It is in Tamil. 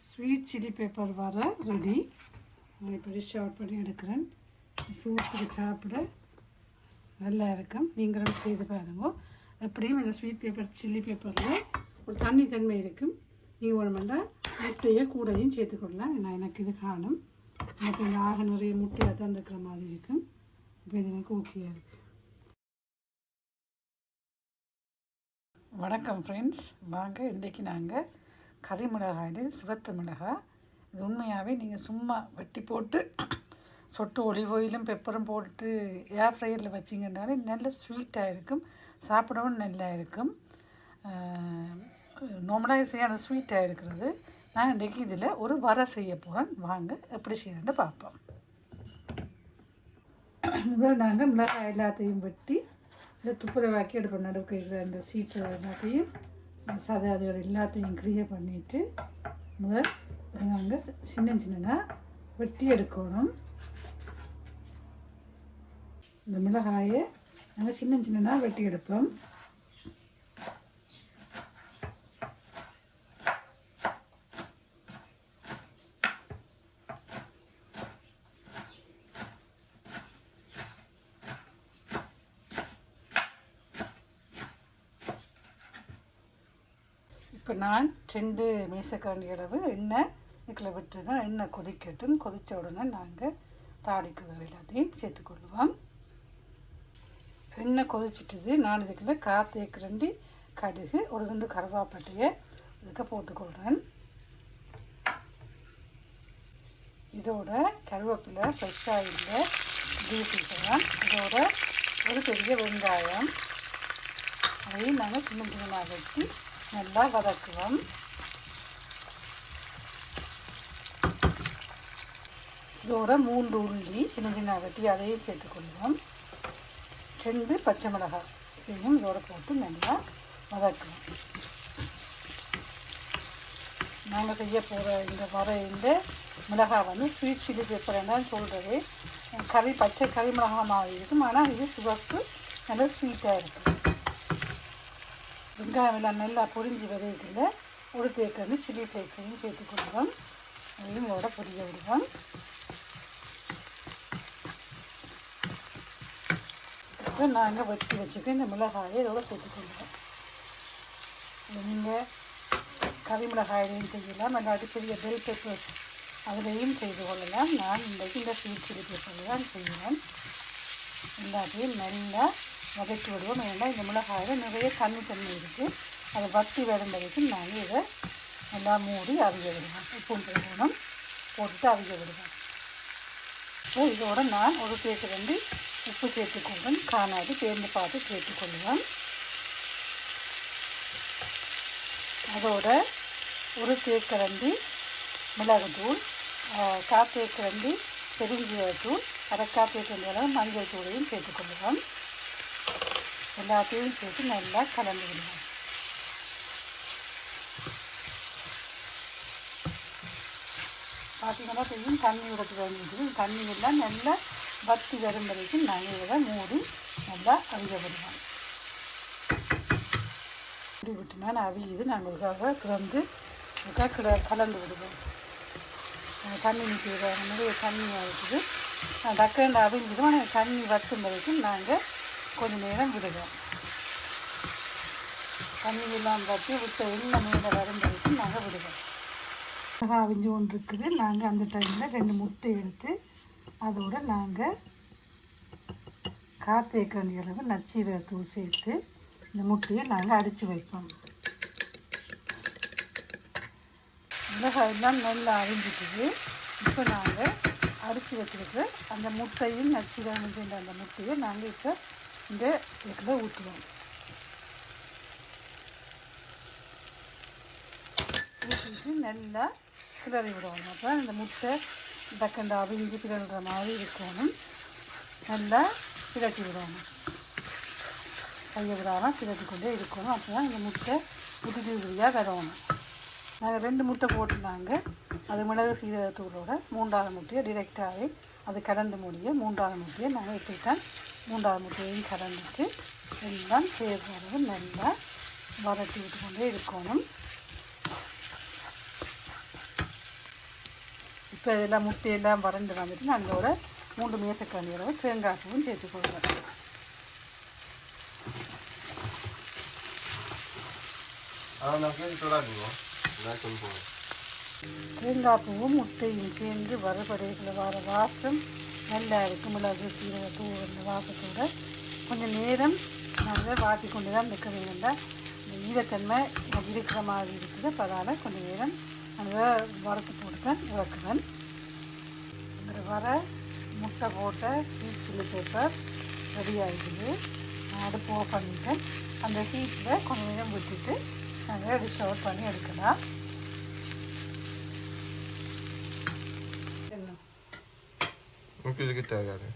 ஸ்வீட் சில்லி பேப்பர் வர ரெடி. நான் இப்போ டிஷ் அவுட் பண்ணி எடுக்கிறேன். சூப்புக்கு சாப்பிட நல்லா இருக்கும். நீங்களும் செய்து பாருங்க. எப்படியும் இந்த ஸ்வீட் பேப்பர் சில்லி பேப்பரில் ஒரு தண்ணி தன்மை இருக்கும். நீங்கள் வேணுமெண்டா முட்டையை கூடையும் சேர்த்துக்கொள்ளலாம். எனக்கு இது காணும். எனக்கு இந்த ஆக நிறைய முட்டையாக தான் இருக்கிற மாதிரி இருக்கும். இப்போ இது எனக்கு ஓகேயாக இருக்குது. வணக்கம் ஃப்ரெண்ட்ஸ், வாங்க இன்றைக்கி நாங்கள் கறி மிளகாயில் சிவத்து மிளகாய். இது உண்மையாகவே நீங்கள் சும்மா வெட்டி போட்டு சொட்டு ஒலிவ் ஆயிலும் பெப்பரும் போட்டு ஏர் ஃப்ரையரில் வச்சிங்கன்னாலே நல்ல ஸ்வீட்டாக இருக்கும். சாப்பிடவும் நல்லா இருக்கும். நார்மலாக செய்யான ஸ்வீட்டாக இருக்கிறது. நான் இன்றைக்கி இதில் ஒரு வரை செய்ய போகிறேன். வாங்க எப்படி செய்யணுன்னு பார்ப்போம். முதல் நாங்கள் மிளகாய் எல்லாத்தையும் வெட்டி இந்த துப்புரவாக்கி எடுப்போம். நடுவுக்கு இருக்கிற அந்த சீட்ஸ் எல்லாத்தையும் சதாதுகள் எல்லாத்தையும் கிளியர் பண்ணிவிட்டு முதல் நாங்கள் சின்ன சின்னதாக வெட்டி எடுக்கணும். இந்த மிளகாயை நாங்கள் சின்ன சின்னதாக வெட்டி எடுப்போம். இப்போ நான் 2 மேசக்கரண்டி அளவு எண்ணெய் இதில் விட்டுருக்கேன். எண்ணெய் கொதிக்கட்டும். கொதித்த உடனே நாங்கள் தாளிக்கிறது எல்லாத்தையும் சேர்த்துக்கொள்ளுவோம். எண்ணெய் கொதிச்சிட்டுது. நான் இதுக்குள்ள 1/4 தேக்கரண்டி கடுகு, ஒரு துண்டு கருவேப்பிலையை இதுக்கு போட்டுக்கொள்கிறேன். இதோட கருவேப்பிலை ஃப்ரெஷ்ஷாக இல்லை தூக்கிக்கலாம். இதோட ஒரு பெரிய வெங்காயம் அதையும் நாங்கள் சின்ன சின்னமாக வெட்டி நல்லா வதக்குவோம். இதோட 3 உள்ளி சின்ன சின்ன வெட்டி அதையும் சேர்த்துக்கொள்வோம். 2 பச்சை மிளகாய் இதையும் இதோட போட்டு நல்லா வதக்குவோம். நாங்கள் செய்ய போகிற இந்த மிளகாய் வந்து ஸ்வீட் சில்லி பேப்பர் என்னன்னு சொல்கிறது. பச்சை கறி மிளகாய் மாதிரி இருக்கும். ஆனால் இது சிவப்பு நல்லா ஸ்வீட்டாக இருக்கும். வெங்காயம் எல்லாம் நல்லா பொரிஞ்சு வரையில ஒரு தேக்கரண்டி சில்லி ஃப்ளேக்ஸையும் சேர்த்துக்கொள்வோம். அதையும் இதோட பொரிய விடுவோம். இப்போ நாங்கள் வெட்டி வச்சுக்க இந்த மிளகாயை இதோட சேர்த்துக்கொள்வோம். நீங்கள் கறி மிளகாயிலையும் செய்யலாம், இல்லாட்டி பெரிய பெல் பெப்பர்ஸ் அதிலையும் செய்து கொள்ளலாம். நான் இன்றைக்கு இந்த ஸ்வீட் சில்லி பேப்பரில் தான் செய்வேன். எல்லாத்தையும் நல்லா வதக்கி விடுவோம். ஏன்னா இந்த மிளகாயில் நிறைய தண்ணி இருக்குது. அதை வற்றி வரும் வரைக்கும் நாங்கள் இதை நல்லா மூடி அவிய விடுவோம். உப்பும் போடணும், போட்டுட்டு அவிய விடுவோம். ஸோ இதோட நான் ஒரு தேக்கரண்டி உப்பு சேர்த்துக்கொள்வேன். காணாது தேர்ந்து பார்த்து சேர்த்துக்கொள்வேன். அதோட ஒரு தேக்கரண்டி மிளகுத்தூள், 1/4 தேக்கரண்டி பெருஞ்சீரகத்தூள், 1/4 தேக்கரண்டி அளவு மஞ்சள் தூளையும் சேர்த்துக்கொள்வோம். எல்லாத்தையும் சேர்த்து நல்லா கலந்து விடுவோம். பார்த்தீங்கன்னா தெரியும் தண்ணி விடத்து வேண்டியது. தண்ணி எல்லாம் நல்லா வற்றி வரும் வரைக்கும் நாங்கள் இதை மூடி நல்லா அவிய விடுவோம். மூடி விட்டுனா அவியுது. நாங்கள் இதுக்காக திறந்து கலந்து விடுவோம். தண்ணி நிற்கிற நிறைய தண்ணியாக இருக்குது. டக்குன்னு அவிஞ்சிடும். ஆனால் தண்ணி வற்றும் வரைக்கும் நாங்கள் கொஞ்சம் நேரம் விடுவோம். தண்ணி எல்லாம் வற்றி விட்ட எண்ணெய் மேலே வரும் வரைக்கும் நாங்கள் விடுவோம். மிளகாய் அவிஞ்சு கொண்டு இருக்குது. நாங்கள் அந்த டைமில் 2 முட்டை எடுத்து அதோடு நாங்கள் 1/4 தேக்கரண்டி அளவு நச்சீரகத்தூள் சேர்த்து இந்த முட்டையை நாங்கள் அடித்து வைப்போம். மிளகாய் எல்லாம் நல்லா அவிஞ்சிட்டுது. இப்போ நாங்கள் அடித்து வச்சுருக்கு அந்த முட்டையும் நச்சீரகம் சேர்ந்த அந்த முட்டையை நாங்கள் இப்போ இந்த இதில் ஊற்றுவோம். ஊற்றிட்டு நல்லா கிளறி விடுவோம். அப்போ இந்த முட்டை டக்கண்ட அவிஞ்சு கிளறுற மாதிரி இருக்கணும். நல்லா கிளட்டி விடணும். கையை விடாமல் கிளட்டி கொண்டே இருக்கணும். அப்போ தான் இந்த முட்டை உதிரி உதிரியாக வரணும். நாங்கள் 2 முட்டை போட்டுனாங்க. அது மிளகு சீரகத்தூளோட 3வது முட்டையை டிரெக்டாகவே அது கலந்து முடிய 3வது முட்டையை நாங்கள் இப்படித்தான் 3வது முட்டையையும் கலந்துட்டு எல்லாம் சேர்த்து நல்லா வரட்டி விட்டு கொண்டே இருக்கணும். இப்போ இதெல்லாம் முட்டையெல்லாம் வறண்டு வந்துட்டு நான் இதோட 3 மேசக்கரண்டி அளவு தேங்காய் பூவும் சேர்த்து கொள்கிறேன். தேங்காய் பூவும் முட்டையும் சேர்ந்து வறுபடையில் வர வாசம் நல்லா இருக்கும். மிளகு சீரகத்தூள் அந்த வாசத்தோட கொஞ்சம் நேரம் நாங்கள் வாட்டி கொண்டு தான் இருக்க வேண்டாம். இந்த ஈரத்தன்மை இருக்கிற மாதிரி இருக்குது. அப்போ அதனால் கொஞ்சம் நேரம் நாங்கள் வறுத்து போட்டு தான் இறக்குவேன். இங்கே வர முட்டை போட்ட ஸ்வீட் சில்லி பேப்பர் ரெடி ஆகிடுது. நான் அடுப்பு ஆஃப் பண்ணிட்டேன். அந்த ஹீட்டில் கொஞ்சம் நேரம் விட்டுட்டு நாங்கள் டிஷ் அவுட் பண்ணி எடுக்கலாம். Mungkin kita ada.